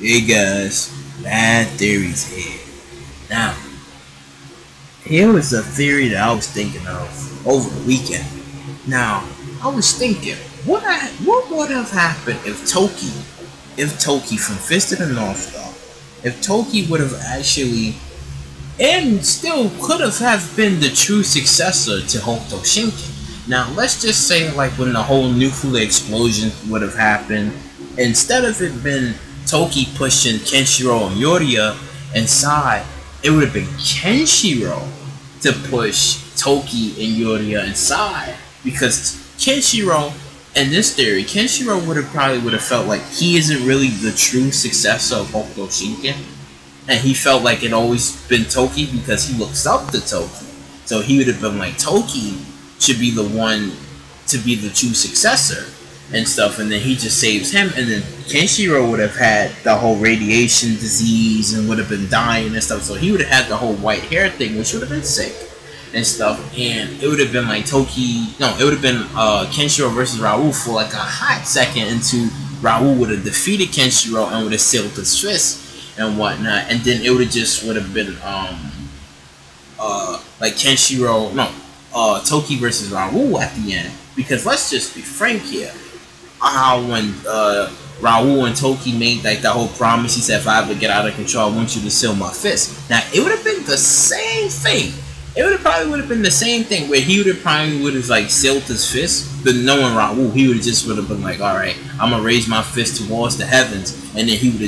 Hey guys, Bad Theories here. Now, here was a theory that I was thinking of over the weekend. Now, I was thinking, what would have happened if Toki from Fist of the North Star, if Toki would have actually, and still could have been the true successor to Hokuto Shinken. Now, let's just say like when the whole nuclear explosion would have happened, instead of it been Toki pushing Kenshiro and Yuria inside, it would have been Kenshiro to push Toki and Yuria inside, because Kenshiro, in this theory, Kenshiro would have felt like he isn't really the true successor of Hokuto Shinken, and he felt like it always been Toki because he looks up to Toki. So he would have been like, Toki should be the one to be the true successor and stuff, and then he just saves him, and then Kenshiro would have had the whole radiation disease and would have been dying and stuff, so he would have had the whole white hair thing, which would have been sick and stuff, and it would have been like it would have been Kenshiro versus Raul for like a hot second until Raul would have defeated Kenshiro and would have sealed his fist and whatnot, and then it would have been like Toki versus Raul at the end, because let's just be frank here. How when Raul and Toki made like that whole promise, he said, if I ever get out of control, I want you to seal my fist. Now it would have been the same thing. It would have been the same thing where he would have like sealed his fist, but knowing Raul, he would have been like, all right, I'm gonna raise my fist towards the heavens, and then he would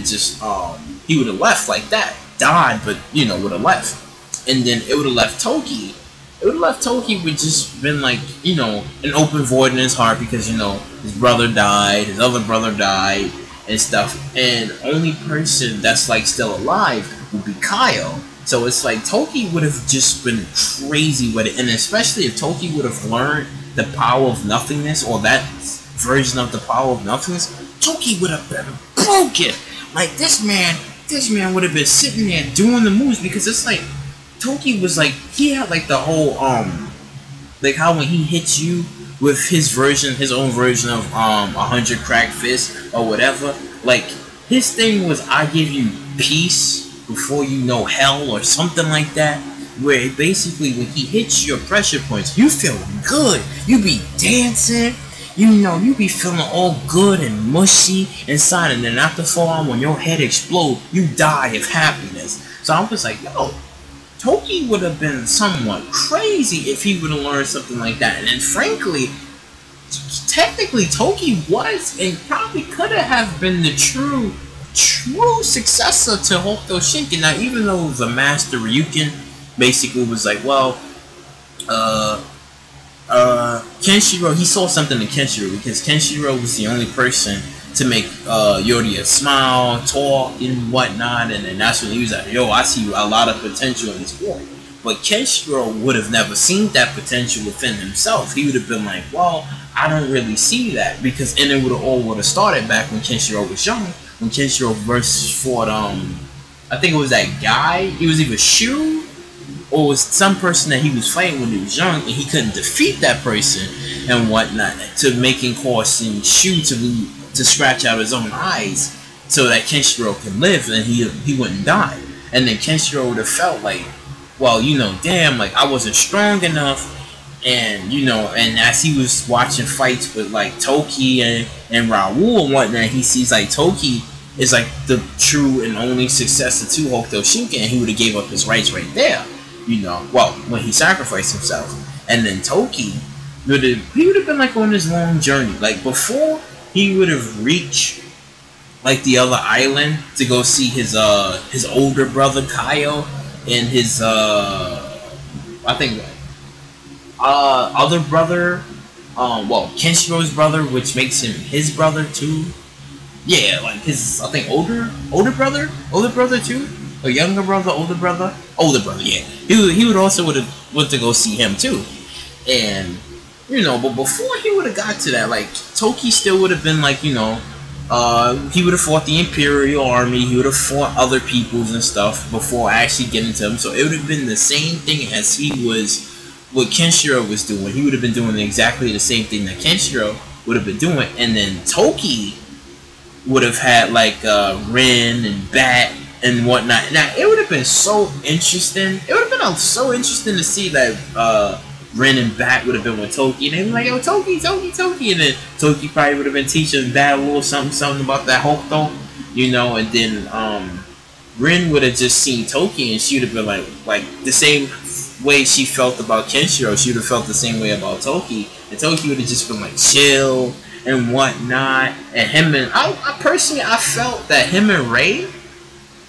have left like that, died, but would have left, and then it would have left Toki. It would have left Toki with just been like, an open void in his heart, because, his brother died, his other brother died, and stuff, and only person that's like still alive would be Kyle. So it's like Toki would have just been crazy with it, and especially if Toki would have learned the power of nothingness, or that version of the power of nothingness, Toki would have been broken. Like this man would have been sitting there doing the moves, because it's like Toki was like, he had like the whole like how when he hits you with his own version of 100 cracked fists or whatever, like his thing was, I give you peace before you know hell or something like that, where basically when he hits your pressure points, you feel good, you be dancing, you be feeling all good and mushy inside, and then after 4 hours when your head explodes, you die of happiness. So I was like, yo, Toki would have been somewhat crazy if he would have learned something like that. And then frankly, technically Toki was and probably could have been the true successor to Hokuto Shinken. Now, even though the Master Ryukin basically was like, well, Kenshiro, he saw something in Kenshiro, because Kenshiro was the only person to make Yuria smile, talk, and whatnot, and then that's when he was like, yo, I see a lot of potential in this boy. But Kenshiro would have never seen that potential within himself. He would have been like, well, I don't really see that, because and it would have started back when Kenshiro was young, when Kenshiro fought I think it was that guy, he was either Shu or was some person that he was fighting when he was young, and he couldn't defeat that person and whatnot, to making causing Shu to scratch out his own eyes so that Kenshiro could live and he wouldn't die. And then Kenshiro would have felt like, well, damn, like I wasn't strong enough, and and as he was watching fights with like Toki and Raul and whatnot, he sees like Toki is like the true and only successor to Hokuto Shinken, and he would have gave up his rights right there, well, when he sacrificed himself. And then Toki would have been like on this long journey, like before he would have reached like the other island to go see his older brother Kyle and his I think other brother, well, Kenshiro's brother, which makes him his brother too. Yeah, like his, I think older brother too, or younger brother, older brother. Yeah, he would also would have went to go see him too, and. But before he would have got to that, like, Toki still would have been like, he would have fought the Imperial Army, he would have fought other peoples and stuff before actually getting to them. So it would have been the same thing as what Kenshiro was doing. He would have been doing exactly the same thing that Kenshiro would have been doing. And then Toki would have had like Rin and Bat and whatnot. Now it would have been so interesting. It would have been so interesting to see that Rin and Bat would have been with Toki, and they were like, "Yo, Toki, Toki, Toki," and then Toki probably would have been teaching Bat a little something about that Hokuto, you know, and then Rin would have just seen Toki, and she would have been like the same way she felt about Kenshiro, she would have felt the same way about Toki, and Toki would have just been like chill and whatnot, and him and I personally, I felt that him and Ray,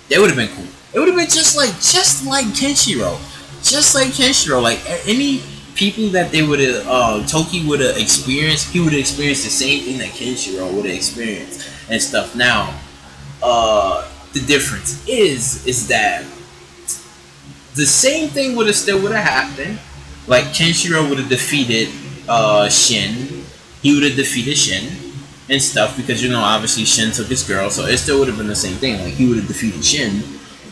they would have been cool. It would have been just like Kenshiro, like any people that they would have, Toki would have experienced, he would have experienced the same thing that Kenshiro would have experienced and stuff. Now, the difference is that the same thing would have happened. Like Kenshiro would have defeated Shin. He would have defeated Shin and stuff, because you know obviously Shin took his girl, so it still would have been the same thing. Like he would have defeated Shin,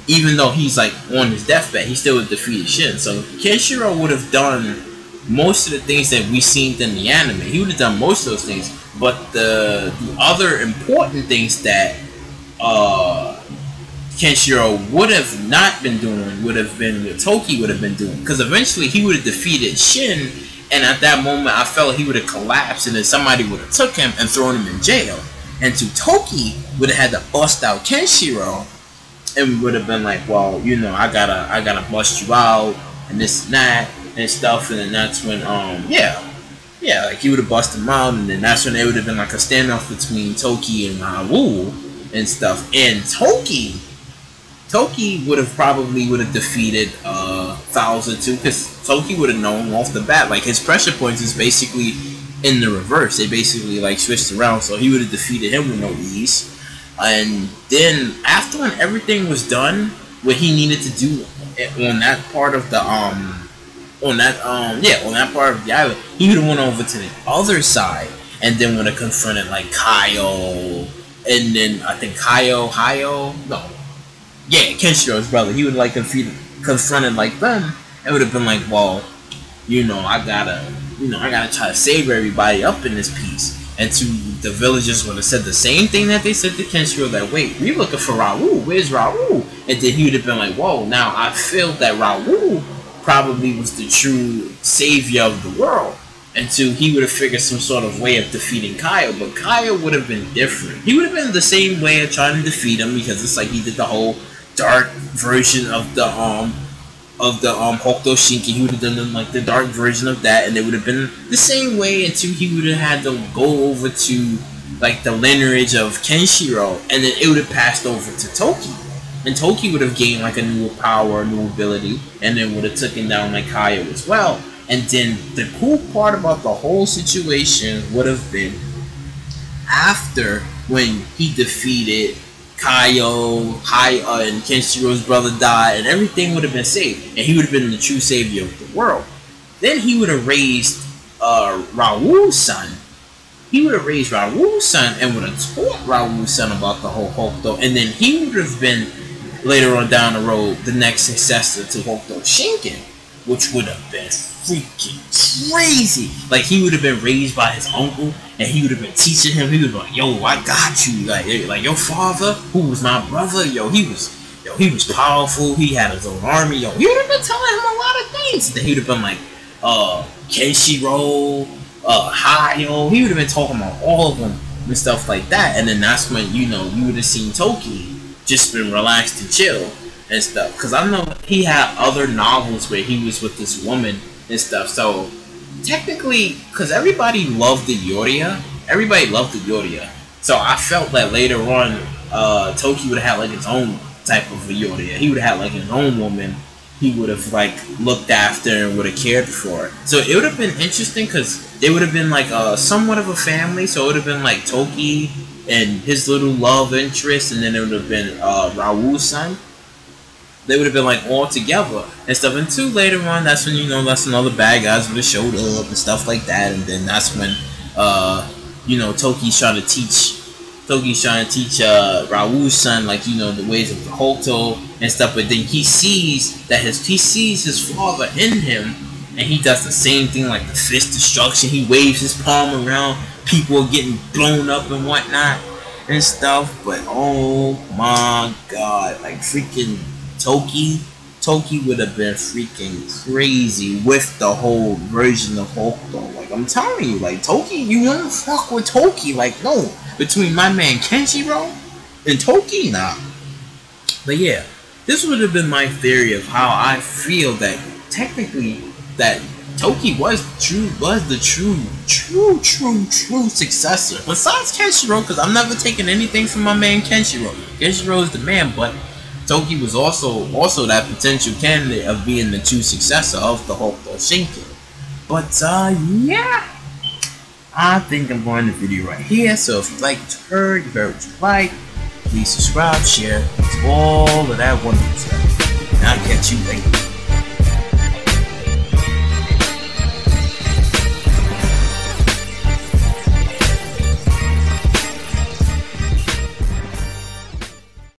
even though he's like on his deathbed, he still would have defeated Shin. So Kenshiro would have done most of the things that we seen in the anime. He would have done most of those things, but the other important things that Kenshiro would have not been doing would have been what Toki would have been doing, because eventually he would have defeated Shin, and at that moment I felt he would have collapsed, and then somebody would have took him and thrown him in jail, and to Toki would have had to bust out Kenshiro, and would have been like, well, you know, I gotta bust you out and this and that and stuff, and then that's when like he would have busted him out, and then that's when it would have been like a standoff between Toki and Raul and stuff. And Toki would have probably defeated Fowler too, because Toki would have known off the bat, like his pressure points is basically in the reverse. They basically like switched around, so he would have defeated him with no ease. And then after when everything was done, what he needed to do on that part of the on that part of the island, he would have went over to the other side and then would have confronted like Kaio, and then I think Kenshiro's brother. He would like confronted like them, and would have been like, well, you know, I gotta try to save everybody up in this piece. And to the villagers would have said the same thing that they said to Kenshiro, that wait, we looking for Raul, where's Raul? And then he would have been like, whoa, now I feel that Raul probably was the true savior of the world. And two, he would have figured some sort of way of defeating Kaio, but Kaio would have been different. He would have been the same way of trying to defeat him, because it's like he did the whole dark version of the Hokuto Shinki. He would have done like the dark version of that, and it would have been the same way until he would have had to go over to like the lineage of Kenshiro, and then it would have passed over to Toki, and Toki would have gained like a new power, a new ability, and then would have taken down like Kaio as well. And then the cool part about the whole situation would have been after when he defeated Kaio, and Kenshiro's brother died, and everything would have been saved, and he would have been the true savior of the world. Then he would have raised Raul's son. He would have raised Raul's son and would have taught Raul's son about the whole Hokuto, and then he would have been later on down the road the next successor to Hokuto Shinken, which would have been freaking crazy. Like he would have been raised by his uncle, and he would have been teaching him. He would be like, "Yo, I got you." Like your father, who was my brother, he was powerful. He had his own army. He would have been telling him a lot of things. Then he would have been like, Kenshiro, Hayo. He would have been talking about all of them and stuff like that. And then that's when you would have seen Toki just been relaxed and chill and stuff. Because I know he had other novels where he was with this woman and stuff. So technically, because everybody loved the yuria, so I felt that later on Toki would have had like his own type of a yuria. He would have had like his own woman he would have like looked after and would have cared for. So it would have been interesting, because they would have been like somewhat of a family. So it would have been like Toki and his little love interest, and then it would have been Raul's son. They would have been like all together and stuff. And two, later on, that's when that's when all the bad guys would have showed up and stuff like that. And then that's when Toki's trying to teach Raul's son like the ways of the Hokuto and stuff. But then he sees his father in him, and he does the same thing, like the fist destruction. He waves his palm around, people are getting blown up and whatnot. and stuff, but oh my god, like freaking Toki would have been freaking crazy with the whole version of Hulk though. Like I'm telling you, like Toki, you don't fuck with Toki. Like no, between my man Kenshiro and Toki, nah. But yeah, this would have been my theory of how I feel that technically that Toki was the true successor. Besides Kenshiro, because I'm never taking anything from my man Kenshiro. Kenshiro is the man, but Toki was also that potential candidate of being the true successor of the Hulk Shinken. But yeah, I think I'm going to end the video right here. So if you like what you heard, what you like, please subscribe, share, all of that wonderful stuff. And I'll catch you later.